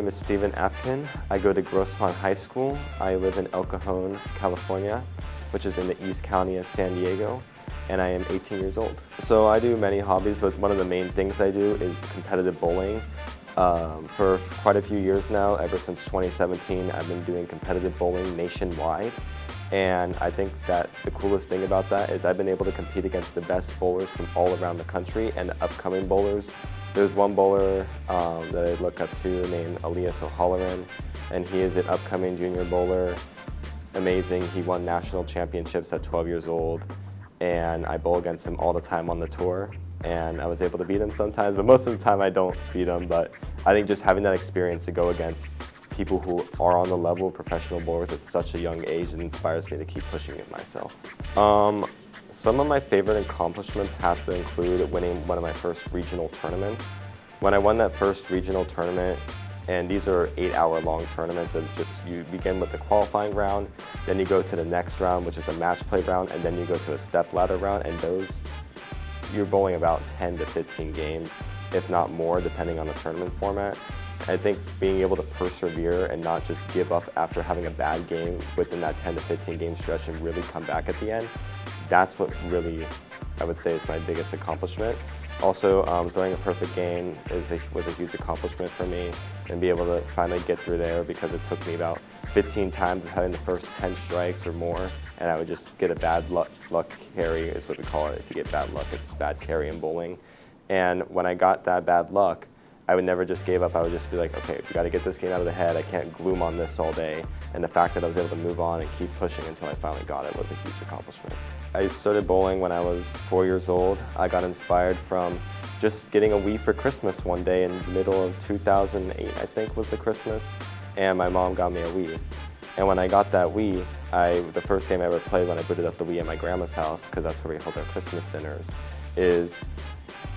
name is Stephen Abkin. I go to Grossmont High School. I live in El Cajon, California, which is in the East County of San Diego, and I am 18 years old. So I do many hobbies, but one of the main things I do is competitive bowling. For quite a few years now, ever since 2017, I've been doing competitive bowling nationwide. And I think that the coolest thing about that is I've been able to compete against the best bowlers from all around the country and the upcoming bowlers. There's one bowler that I look up to named Elias O'Halloran, and he is an upcoming junior bowler. Amazing. He won national championships at 12 years old, and I bowl against him all the time on the tour. And I was able to beat him sometimes, but most of the time I don't beat him. But I think just having that experience to go against people who are on the level of professional bowlers at such a young age, it inspires me to keep pushing it myself. Some of my favorite accomplishments have to include winning one of my first regional tournaments. When I won that first regional tournament, and these are 8-hour long tournaments, and just you begin with the qualifying round, then you go to the next round, which is a match play round, and then you go to a step ladder round, and those, you're bowling about 10 to 15 games, if not more, depending on the tournament format. I think being able to persevere and not just give up after having a bad game within that 10 to 15 game stretch and really come back at the end, that's what really, I would say, is my biggest accomplishment. Also, throwing a perfect game was a huge accomplishment for me, and be able to finally get through there, because it took me about 15 times of having the first 10 strikes or more, and I would just get a bad luck carry is what we call it. If you get bad luck, it's bad carry in bowling. And when I got that bad luck, I would never just give up. I would just be like, okay, we got to get this game out of the head. I can't gloom on this all day. And the fact that I was able to move on and keep pushing until I finally got it was a huge accomplishment. I started bowling when I was 4 years old. I got inspired from just getting a Wii for Christmas one day in the middle of 2008, I think was the Christmas, and my mom got me a Wii. And when I got that Wii, the first game I ever played when I booted up the Wii at my grandma's house, because that's where we held our Christmas dinners, is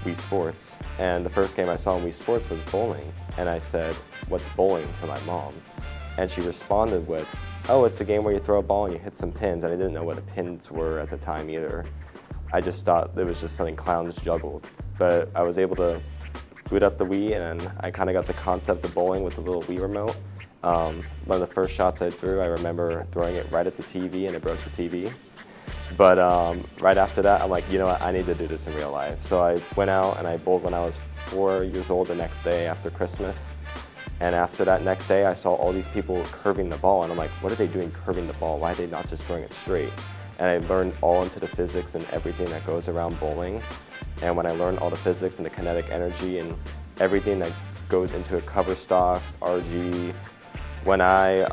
Wii Sports. And the first game I saw in Wii Sports was bowling. And I said, "What's bowling?" to my mom. And she responded with, "Oh, it's a game where you throw a ball and you hit some pins." And I didn't know what the pins were at the time either. I just thought it was just something clowns juggled. But I was able to boot up the Wii, and I kind of got the concept of bowling with the little Wii remote. One of the first shots I threw, I remember throwing it right at the TV, and it broke the TV. But right after that, I'm like, you know what, I need to do this in real life. So I went out and I bowled when I was 4 years old the next day after Christmas. And after that next day, I saw all these people curving the ball, and I'm like, what are they doing curving the ball? Why are they not just throwing it straight? And I learned all into the physics and everything that goes around bowling. And when I learned all the physics and the kinetic energy and everything that goes into a cover stocks, RG, when I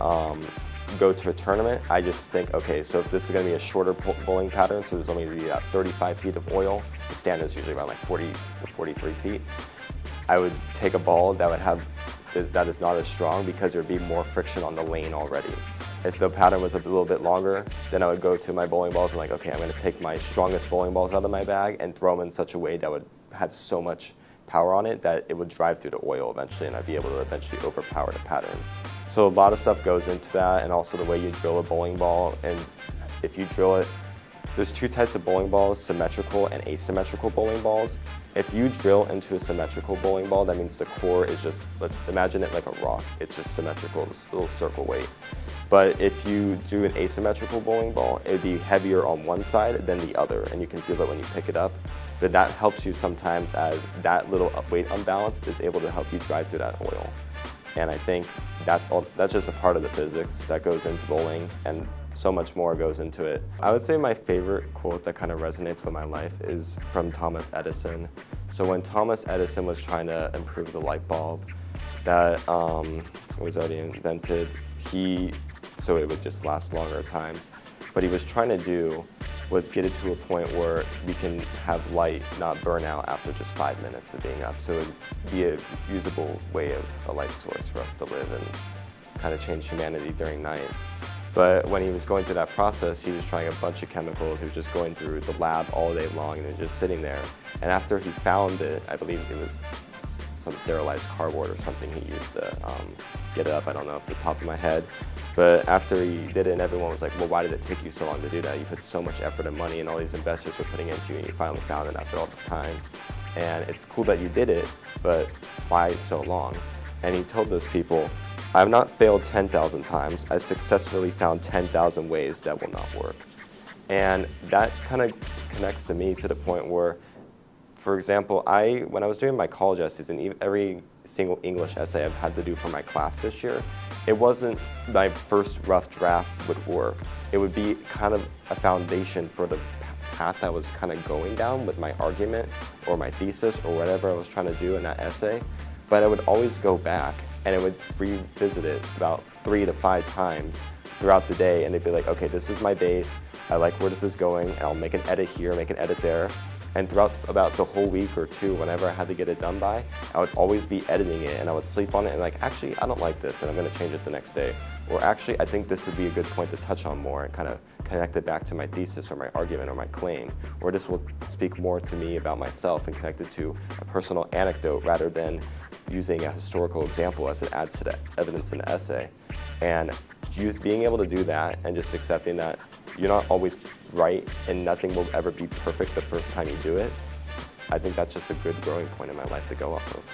go to a tournament, I just think, okay, so if this is going to be a shorter bowling pattern, so there's only going to be about 35 feet of oil, the standard is usually around like 40 to 43 feet, I would take a ball that is not as strong, because there would be more friction on the lane already. If the pattern was a little bit longer, then I would go to my bowling balls and like, okay, I'm going to take my strongest bowling balls out of my bag and throw them in such a way that would have so much power on it that it would drive through the oil eventually, and I'd be able to eventually overpower the pattern. So a lot of stuff goes into that, and also the way you drill a bowling ball. And if you drill it, there's two types of bowling balls, symmetrical and asymmetrical bowling balls. If you drill into a symmetrical bowling ball, that means the core is just, imagine it like a rock. It's just symmetrical, this little circle weight. But if you do an asymmetrical bowling ball, it'd be heavier on one side than the other, and you can feel it when you pick it up. But that helps you sometimes, as that little weight unbalance is able to help you drive through that oil. And I think that's just a part of the physics that goes into bowling, and so much more goes into it. I would say my favorite quote that kind of resonates with my life is from Thomas Edison. So when Thomas Edison was trying to improve the light bulb that was already invented, so it would just last longer times, what he was trying to do was get it to a point where we can have light not burn out after just 5 minutes of being up. So it would be a usable way of a light source for us to live and kind of change humanity during night. But when he was going through that process, he was trying a bunch of chemicals. He was just going through the lab all day long, and he was just sitting there. And after he found it, I believe it was some sterilized cardboard or something he used to get it up. I don't know off the top of my head. But after he did it, and everyone was like, well, why did it take you so long to do that? You put so much effort and money, and all these investors were putting into you, and you finally found it after all this time. And it's cool that you did it, but why so long? And he told those people, I have not failed 10,000 times. I successfully found 10,000 ways that will not work. And that kind of connects to me to the point where, for example, when I was doing my college essays, and every single English essay I've had to do for my class this year, it wasn't my first rough draft would work. It would be kind of a foundation for the path I was kind of going down with my argument or my thesis or whatever I was trying to do in that essay. But I would always go back and I would revisit it about 3 to 5 times throughout the day, and it'd be like, okay, this is my base, I like where this is going, and I'll make an edit here, make an edit there. And throughout about the whole week or two, whenever I had to get it done by, I would always be editing it, and I would sleep on it and like, actually, I don't like this, and I'm gonna change it the next day. Or actually, I think this would be a good point to touch on more and kind of connect it back to my thesis or my argument or my claim. Or this will speak more to me about myself and connect it to a personal anecdote rather than using a historical example as it adds to the evidence in the essay. And being able to do that and just accepting that you're not always right and nothing will ever be perfect the first time you do it, I think that's just a good growing point in my life to go off of.